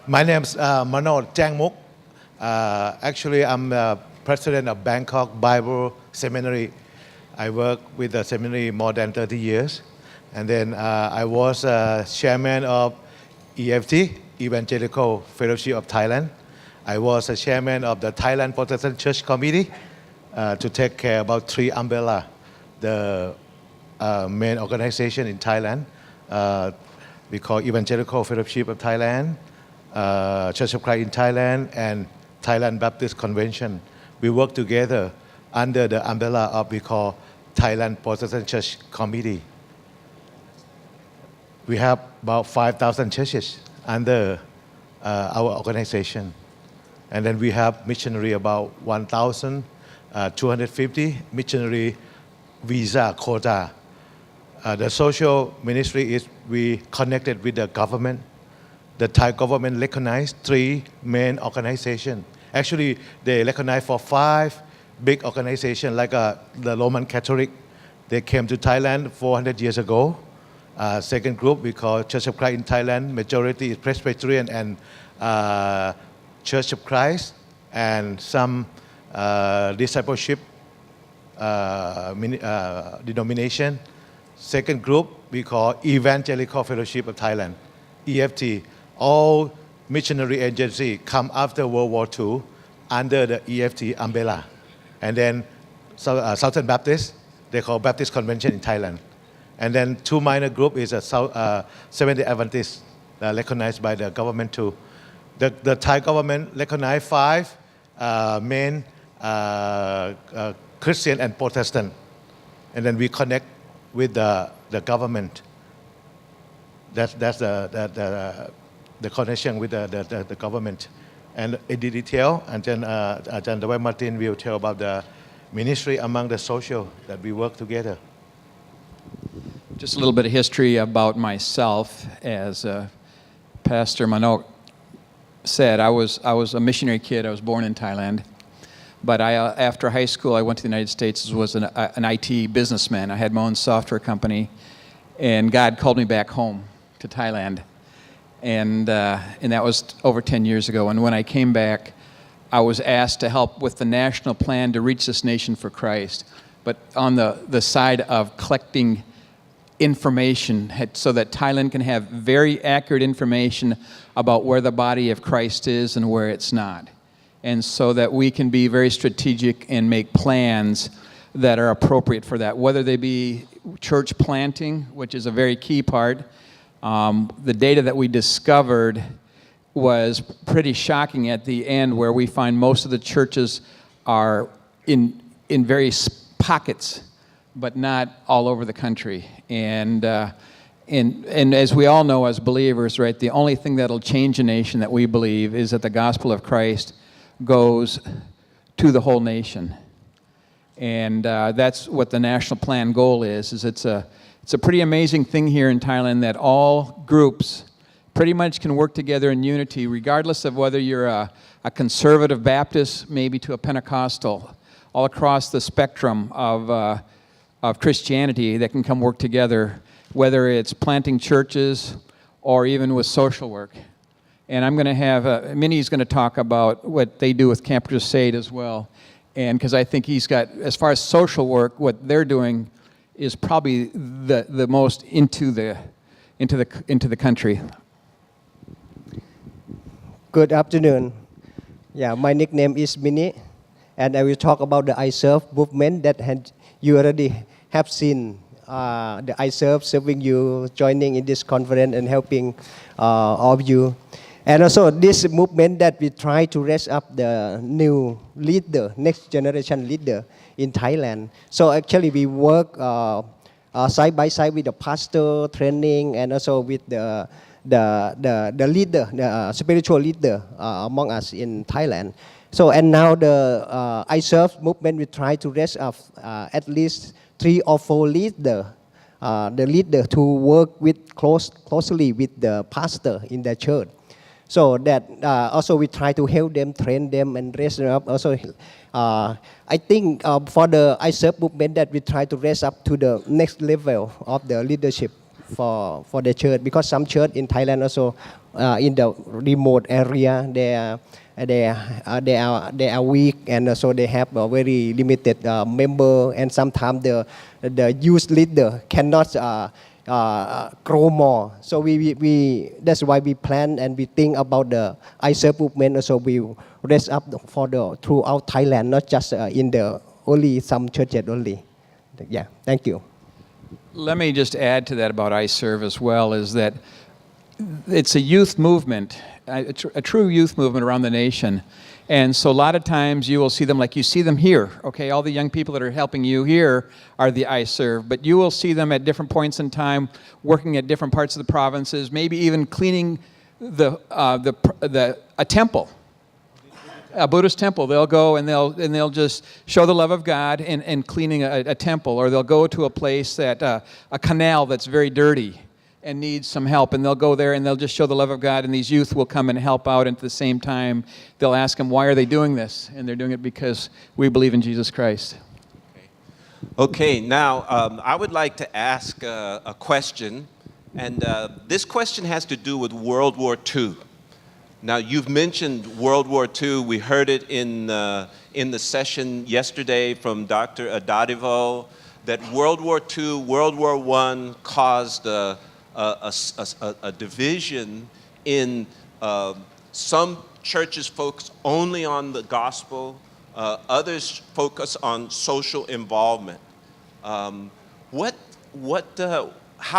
My name's Manoj Jangmuk. Actually, I'm president of Bangkok Bible Seminary. I work with the seminary more than 30 years. And then I was chairman of EFT, Evangelical Fellowship of Thailand. I was a chairman of the Thailand Protestant Church Committee to take care about 3 umbrella, the main organization in Thailand. We call Evangelical Fellowship of Thailand, Church of Christ in Thailand, and Thailand Baptist Convention. We work together under the umbrella of we call Thailand Protestant Church Committee. We have about 5,000 churches under our organization. And then we have missionary about 1,250 missionary visa quota. The social ministry is we connected with the government. The Thai government recognized 3 main organizations. Actually, they recognize for 5 big organizations like the Roman Catholic. They came to Thailand 400 years ago. Second group we call Church of Christ in Thailand. Majority is Presbyterian and Church of Christ, and some discipleship denomination. Second group we call Evangelical Fellowship of Thailand, EFT. All missionary agency come after World War II under the EFT umbrella. And then Southern Baptist, they call Baptist Convention in Thailand. And then 2 minor group is a Seventh-day Adventist recognized by the government too. The Thai government recognized 5 main Christian and Protestant. And then we connect with the government. That's the connection with the government. And in detail, and then Ajahn Dawai Martin will tell about the ministry among the social that we work together. Just a little bit of history about myself. As Pastor Manok said, I was a missionary kid. I was born in Thailand. But after high school, I went to the United States, was an IT businessman. I had my own software company, and God called me back home to Thailand. And that was over 10 years ago. And when I came back, I was asked to help with the national plan to reach this nation for Christ, but on the side of collecting information so that Thailand can have very accurate information about where the body of Christ is and where it's not. And so that we can be very strategic and make plans that are appropriate for that, whether they be church planting, which is a very key part. The data that we discovered was pretty shocking at the end, where we find most of the churches are in various pockets, but not all over the country. And as we all know as believers, right, the only thing that'll change a nation that we believe is that the gospel of Christ goes to the whole nation. And that's what the national plan goal is it's a pretty amazing thing here in Thailand that all groups pretty much can work together in unity, regardless of whether you're a conservative Baptist, maybe to a Pentecostal, all across the spectrum of Christianity that can come work together, whether it's planting churches or even with social work. And I'm going to have, Minnie's going to talk about what they do with Camp Crusade as well. And because I think he's got, as far as social work, what they're doing is probably the most into the country. Good afternoon. Yeah, my nickname is Minnie, and I will talk about the iServe movement that you already have seen. The iServe serving you, joining in this conference and helping all of you. And also this movement that we try to raise up the new leader, next generation leader in Thailand. So actually we work side by side with the pastor training and also with the leader, the spiritual leader among us in Thailand. So and now the iServe movement we try to raise up at least 3 or 4 leaders. The leader to work with closely with the pastor in the church. So that also we try to help them, train them, and raise them up. Also, I think for the iServe movement that we try to raise up to the next level of the leadership for the church, because some church in Thailand also in the remote area they are weak, and so they have a very limited member, and sometimes the youth leader cannot grow more. So we that's why we plan and we think about the iServe movement. Also we raise up for the throughout Thailand, not just in the only some churches only. Yeah, thank you. Let me just add to that about iServe as well, is that it's a youth movement, a true youth movement around the nation. And so a lot of times you will see them like you see them here, okay? All the young people that are helping you here are the iServe, but you will see them at different points in time working at different parts of the provinces, maybe even cleaning a temple, a Buddhist temple. They'll go and they'll just show the love of God in cleaning a temple, or they'll go to a place that a canal that's very dirty and needs some help, and they'll go there and they'll just show the love of God, and these youth will come and help out, and at the same time they'll ask them, why are they doing this? And they're doing it because we believe in Jesus Christ. Okay, now I would like to ask a question, and this question has to do with World War II. Now, you've mentioned World War II. We heard it in the session yesterday from Dr. Adadivo, that World War II, World War I caused a division in some churches focus only on the gospel, others focus on social involvement. How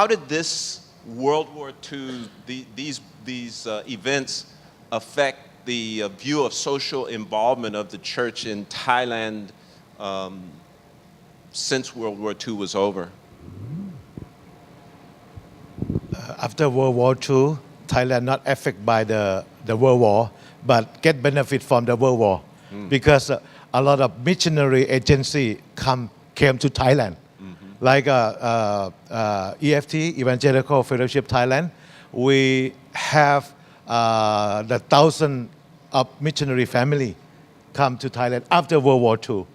did this World War II, these events affect the view of social involvement of the church in Thailand since World War II was over? After World War II, Thailand not affected by the World War, but get benefit from the World War, because a lot of missionary agency came to Thailand, like EFT, Evangelical Fellowship Thailand. We have the thousands of missionary family come to Thailand after World War II.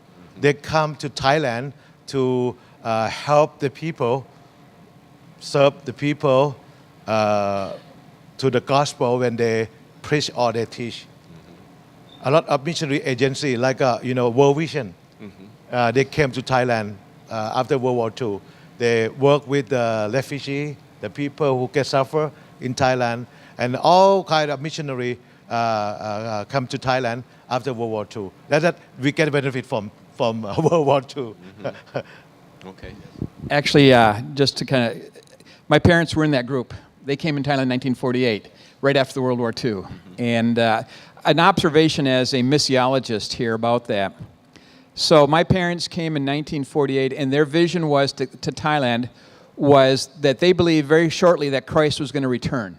They come to Thailand to help the people, serve the people to the gospel when they preach or they teach. A lot of missionary agency like World Vision, they came to Thailand after World War II. They work with the refugee, the people who get suffer in Thailand, and all kind of missionary come to Thailand after World War II. That we get benefit from World War II. Okay. Actually, just to kind of, my parents were in that group. They came in Thailand in 1948, right after the World War II. And an observation as a missiologist here about that. So my parents came in 1948, and their vision was to Thailand was that they believed very shortly that Christ was going to return,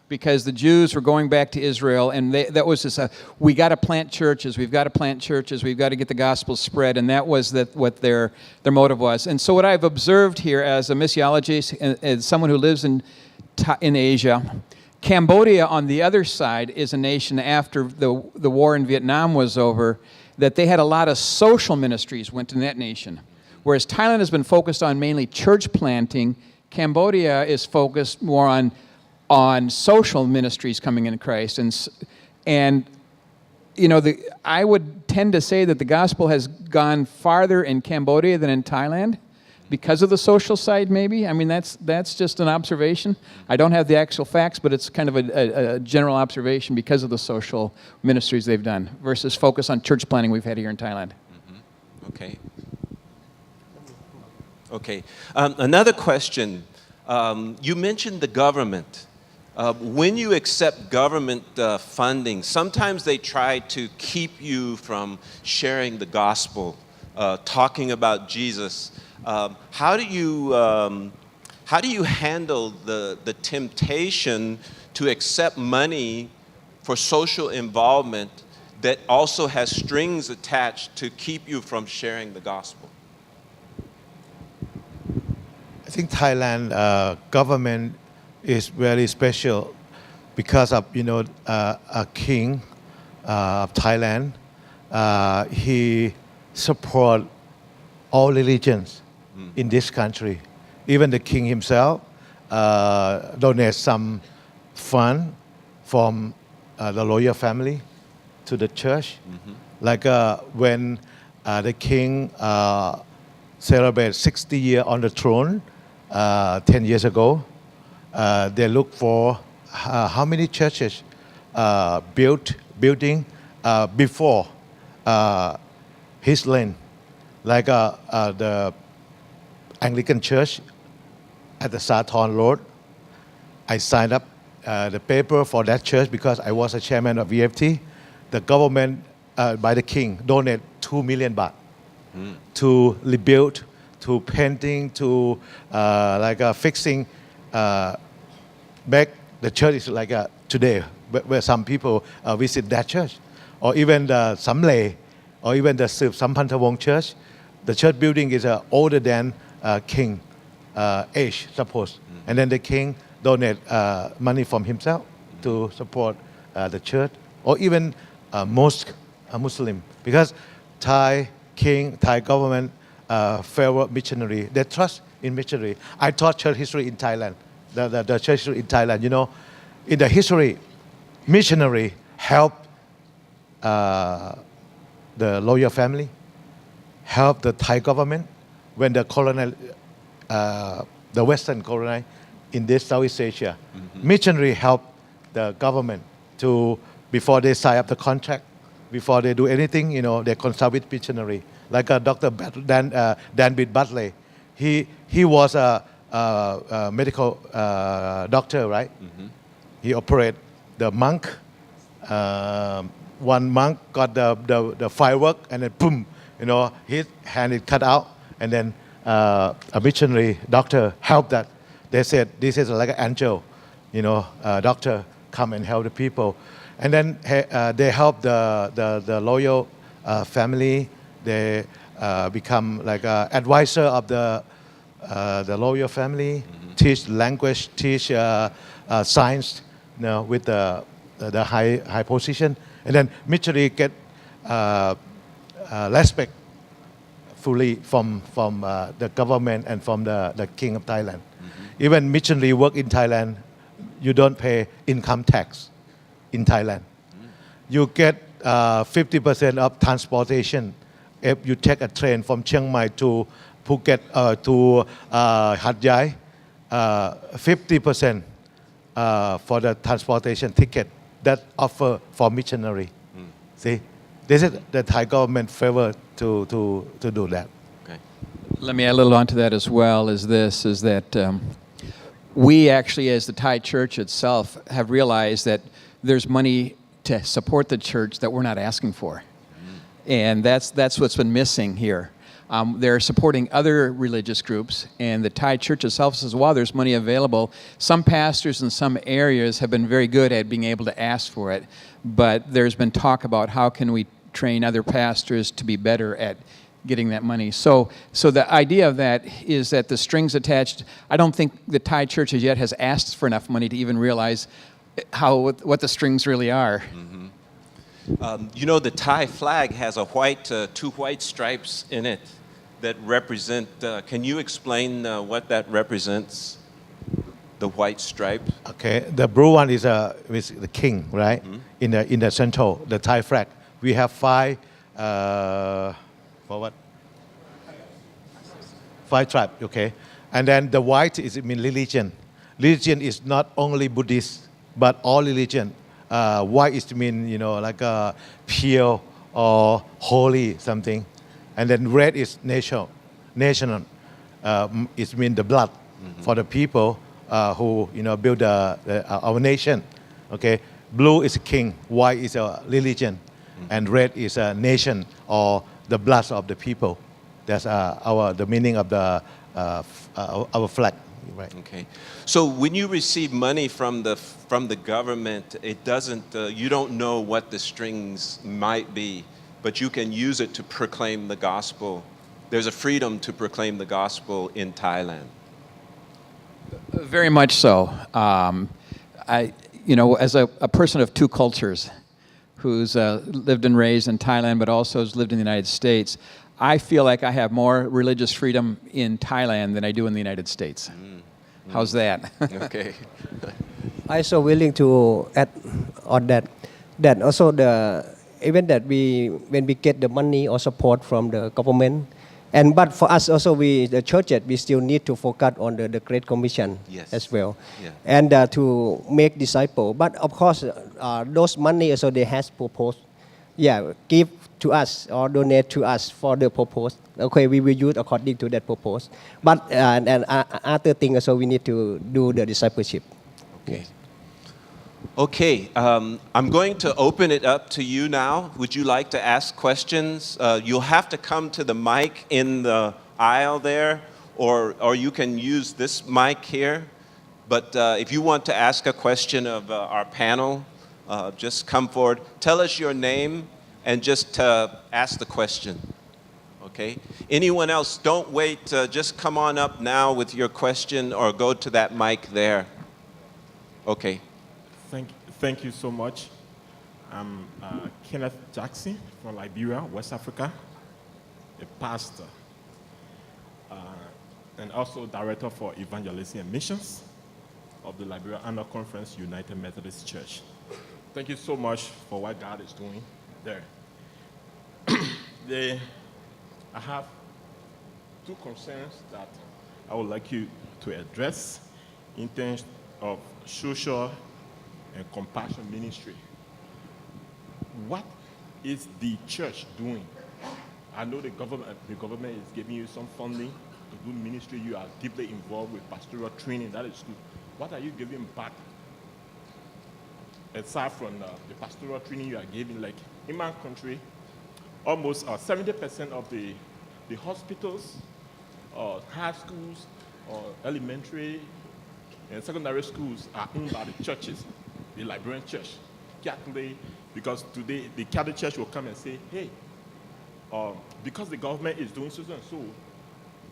because the Jews were going back to Israel, and that was this, we got to plant churches, we've got to plant churches, we've got to get the gospel spread, and that was what their motive was. And so what I've observed here as a missiologist, as someone who lives in Asia, Cambodia on the other side is a nation after the war in Vietnam was over, that they had a lot of social ministries went in that nation. Whereas Thailand has been focused on mainly church planting, Cambodia is focused more on social ministries coming into Christ. And I would tend to say that the gospel has gone farther in Cambodia than in Thailand because of the social side, maybe. I mean, that's just an observation. I don't have the actual facts, but it's kind of a general observation because of the social ministries they've done versus focus on church planting we've had here in Thailand. Okay. Okay. Another question. You mentioned the government. When you accept government funding, sometimes they try to keep you from sharing the gospel, talking about Jesus. How do you handle the temptation to accept money for social involvement that also has strings attached to keep you from sharing the gospel? I think Thailand government is very special because of a king of Thailand. He support all religions in this country. Even the king himself donate some fund from the royal family to the church. Like when the king celebrated 60 years on the throne 10 years ago, they looked for how many churches building before his reign. Like the Anglican Church at the Saturn Road. I signed up the paper for that church because I was a chairman of VFT. The government, by the king, donated 2 million baht to rebuild, to painting, to fixing, back the church is like today, where some people visit that church. Or even the Samle, or even the Sip Sampantawong church. The church building is older than king age, suppose. And then the king donate money from himself to support the church, or even mosque, Muslim. Because Thai king, Thai government favor missionary. They trust in missionary. I taught church history in Thailand, the church history in Thailand. You know, in the history, missionary helped the royal family, help the Thai government when the the Western colonized in this Southeast Asia. Missionary help the government to, before they sign up the contract, before they do anything, you know, they consult with missionary. Like Dr. Danbit Butley, he was a medical doctor, right? He operated the monk. One monk got the firework, and then boom, you know, his hand is cut out, and then a missionary doctor helped that. They said this is like an angel, you know, doctor come and help the people, and then they help the loyal family. They become like an advisor of the loyal family, teach language, teach science, you know, with the high position, and then missionary get respect fully from the government and from the king of Thailand. Even missionary work in Thailand, you don't pay income tax in Thailand. You get 50% of transportation if you take a train from Chiang Mai to Phuket to Hat Yai. 50% for the transportation ticket that offer for missionary. See, this is the Thai government favor to do that. Okay. Let me add a little onto that as well. Is that we actually, as the Thai church itself, have realized that there's money to support the church that we're not asking for, and that's what's been missing here. They're supporting other religious groups, and the Thai church itself says, "Wow, there's money available." Some pastors in some areas have been very good at being able to ask for it, but there's been talk about how can we train other pastors to be better at getting that money. So the idea of that is that the strings attached, I don't think the Thai church as yet has asked for enough money to even realize what the strings really are. You know, the Thai flag has a two white stripes in it that represent, can you explain what that represents, the white stripe? Okay, the blue one is the king, right? In the central, the Thai flag. We have five, for what? 5 tribes, okay. And then the white is mean religion. Religion is not only Buddhist, but all religion. White is to mean, you know, like pure or holy something. And then red is national. It means the blood for the people who, you know, build our nation. Okay, blue is a king, white is a religion, and red is a nation or the blood of the people. That's the meaning of our flag. Right. Okay. So when you receive money from the government, it doesn't. You don't know what the strings might be, but you can use it to proclaim the gospel. There's a freedom to proclaim the gospel in Thailand. Very much so. As a person of two cultures, who's lived and raised in Thailand, but also has lived in the United States, I feel like I have more religious freedom in Thailand than I do in the United States. How's that? Okay. I so willing to add on that. That also even that when we get the money or support from the government, but for us also the churches we still need to focus on the Great Commission Yes. as well, Yeah. and to make disciple. But of course, those money also they has proposed, give to us or donate to us for the purpose. Okay, we will use according to that purpose. But other thing also we need to do the discipleship. Okay. Okay, I'm going to open it up to you now. Would you like to ask questions? You'll have to come to the mic in the aisle there, or you can use this mic here. But if you want to ask a question of our panel, just come forward. Tell us your name and just ask the question. Okay? Anyone else, don't wait. Just come on up now with your question or go to that mic there. Okay. Thank you so much. I'm Kenneth Jackson from Liberia, West Africa, a pastor, and also director for evangelism and missions of the Liberia Annual Conference United Methodist Church. Thank you so much for what God is doing there. I have two concerns that I would like you to address in terms of social and compassion ministry. What is the church doing? I know the government is giving you some funding to do ministry. You are deeply involved with pastoral training. That is good. What are you giving back? Aside from the pastoral training you are giving, like in my country, almost 70% of the hospitals, high schools, or elementary and secondary schools are owned by the churches, the Liberian church, Catholic, because today the Catholic church will come and say, hey, because the government is doing so and so,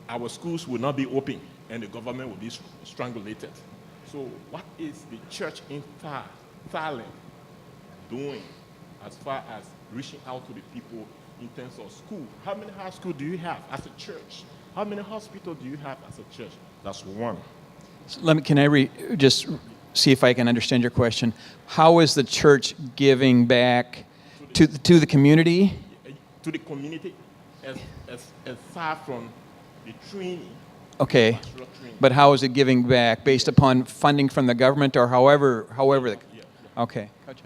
our schools will not be open and the government will be strangulated. So what is the church in Thailand doing as far as reaching out to the people in terms of school? How many high schools do you have as a church? How many hospitals do you have as a church? That's one. Can I just see if I can understand your question? How is the church giving back to the community? To the community, aside from the training. Okay, pastoral training. but how is it giving back based upon funding from the government or however? Yeah. Okay, Coach,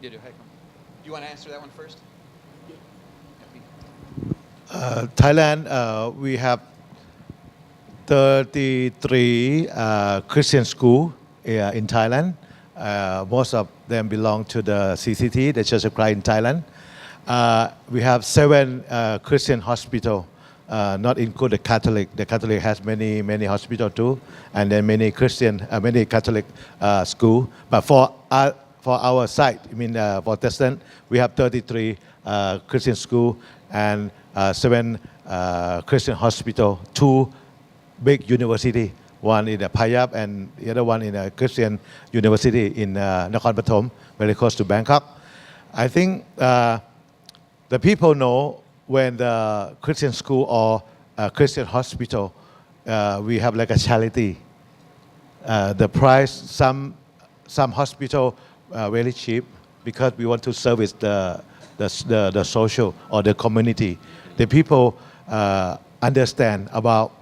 do you want to answer that one first? Thailand, we have 33 Christian schools in Thailand. Most of them belong to the CCT, the Church of Christ in Thailand. We have 7 Christian hospitals, not include the Catholic. The Catholic has many hospitals too, and then many Catholic schools. But for our site, for Protestant, we have 33 Christian schools and 7 Christian hospitals, 2 big university. One in Payap and the other one in a Christian university in Nakhon Pathom, very close to Bangkok. I think the people know when the Christian school or Christian hospital, we have like a charity. The price, some hospital very cheap because we want to service the social or the community. The people understand about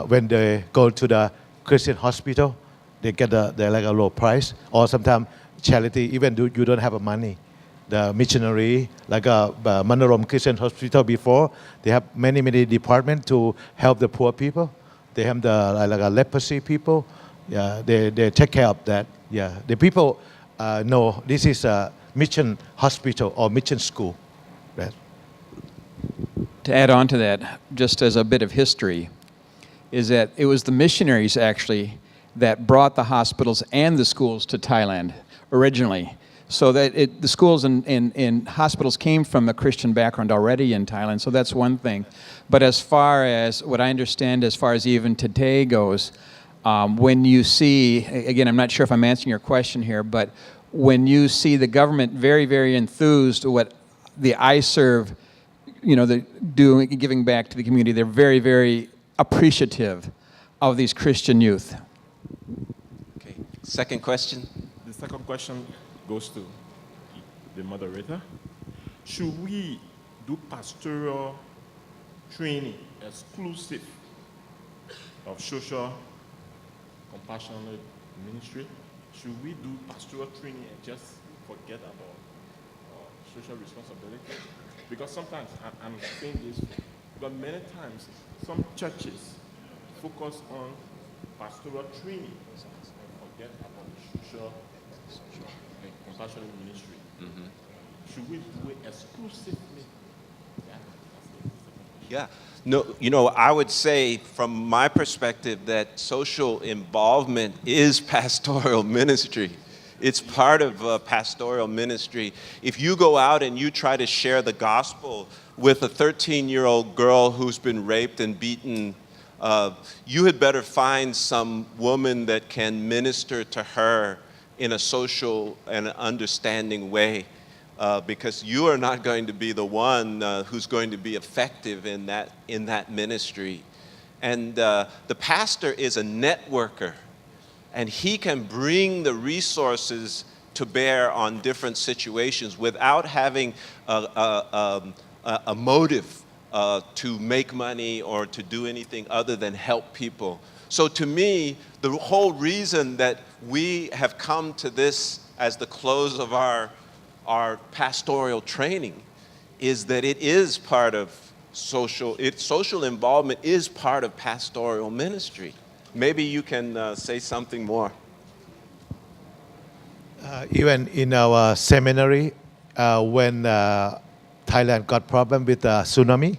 when they go to the Christian hospital, they get the like a low price, or sometimes charity, even though you don't have money. The missionary, like Manorom Christian Hospital before, they have many departments to help the poor people. They have the like a leprosy people. Yeah, they take care of that. Yeah, the people know this is a mission hospital or mission school. Right. To add on to that, just as a bit of history, is that it was the missionaries actually that brought the hospitals and the schools to Thailand originally. So that the schools and hospitals came from a Christian background already in Thailand, so that's one thing. But as far as what I understand, as far as even today goes, when you see, again, I'm not sure if I'm answering your question here, but when you see the government very enthused what the iServe, giving back to the community, they're very appreciative of these Christian youth? Okay. Second question. The second question goes to the moderator. Should we do pastoral training exclusive of social compassionate ministry? Should we do pastoral training and just forget about social responsibility? Because sometimes I'm saying this, because many times some churches focus on pastoral training and forget about the social and compassionate ministry. Should we do it exclusively? Yeah. No, you know, I would say from my perspective that social involvement is pastoral ministry. It's part of pastoral ministry. If you go out and you try to share the gospel with a 13-year-old girl who's been raped and beaten, you had better find some woman that can minister to her in a social and understanding way. Because you are not going to be the one who's going to be effective in that ministry. And the pastor is a networker, and he can bring the resources to bear on different situations without having a motive to make money or to do anything other than help people. So to me, the whole reason that we have come to this as the close of our pastoral training is that it is part of social involvement is part of pastoral ministry. Maybe you can say something more. Even in our seminary, when Thailand got problem with the tsunami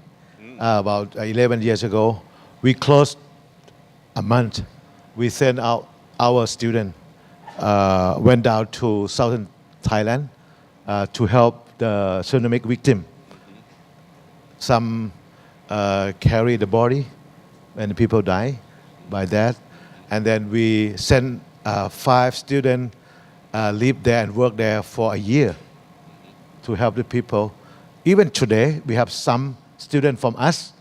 about 11 years ago, we closed a month. We sent out our student, went down to southern Thailand to help the tsunami victim. Some carry the body when people die by that. And then we sent 5 students live there and work there for a year to help the people. Even today, we have some students from us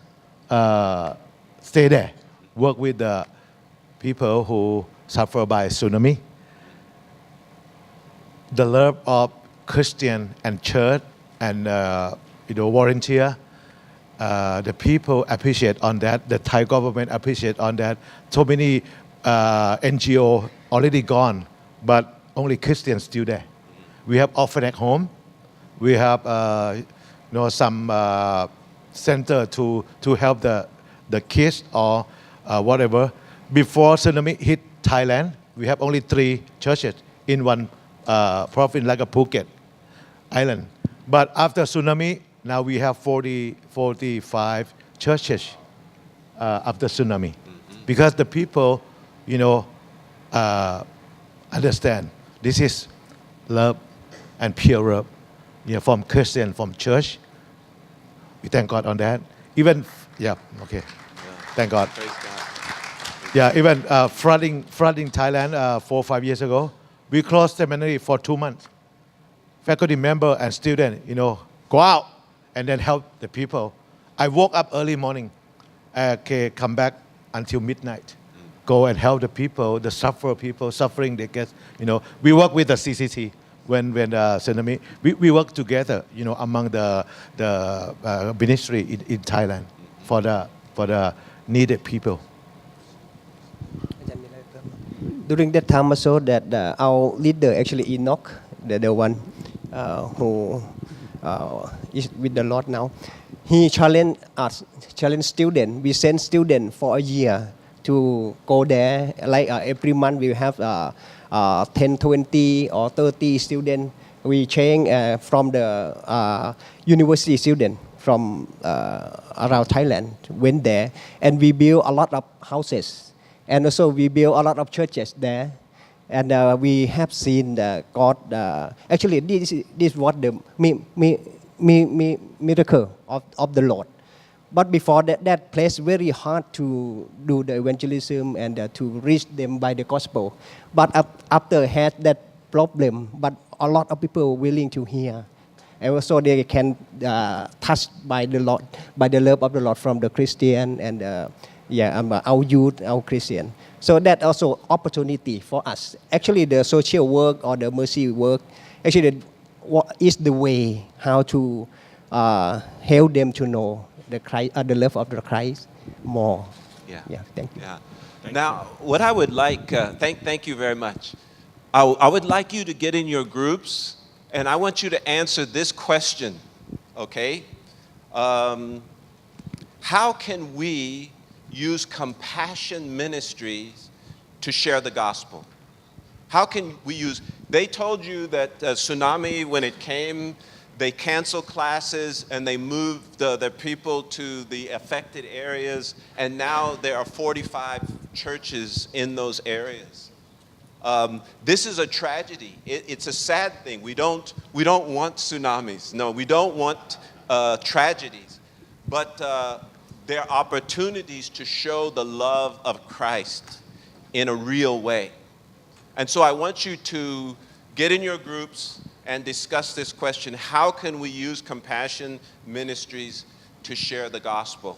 stay there, work with the people who suffer by tsunami. The love of Christian and church and volunteer, the people appreciate on that. The Thai government appreciate on that. So many NGO already gone, but only Christians still there. We have orphanage home. We have some center to help the kids or whatever. Before tsunami hit Thailand, we have only 3 churches in one province like a Phuket Island. But after tsunami, now we have 45 churches after tsunami. Because the people, understand this is love and pure love, from Christian, from church. We thank God on that. Even, thank God. Praise God. Yeah, even flooding Thailand 4 or 5 years ago, we closed seminary for 2 months. Faculty member and student, go out and then help the people. I woke up early morning, come back until midnight, go and help the people, the people suffering. They get, we work with the CCT when tsunami. We work together, among the ministry in Thailand for the needed people. During that time also that our leader actually Enoch, the one who is with the Lord now, he challenged us, challenged students. We send students for a year to go there. Like every month we have 10, 20 or 30 students. We change from the university student from around Thailand went there, and we build a lot of houses. And also we build a lot of churches there, and we have seen God. Actually, this was the miracle of the Lord. But before that place very hard to do the evangelism and to reach them by the gospel. But after had that problem, but a lot of people willing to hear, and also they can touched by the Lord, by the love of the Lord from the Christian and yeah, our youth, our Christian. So that also opportunity for us. Actually, the social work or the mercy work, actually, what is the way how to help them to know the Christ, the love of the Christ more. Yeah. Yeah, thank you. Yeah. Now, what I would like, thank you very much. I would like you to get in your groups, and I want you to answer this question, okay? How can we use compassion ministries to share the gospel? How can we use, they told you that tsunami, when it came, they canceled classes and they moved their people to the affected areas, and now there are 45 churches in those areas. This is a tragedy. It's a sad thing. We don't want tsunamis. No, we don't want tragedies. But there are opportunities to show the love of Christ in a real way. And so I want you to get in your groups and discuss this question: how can we use compassion ministries to share the gospel?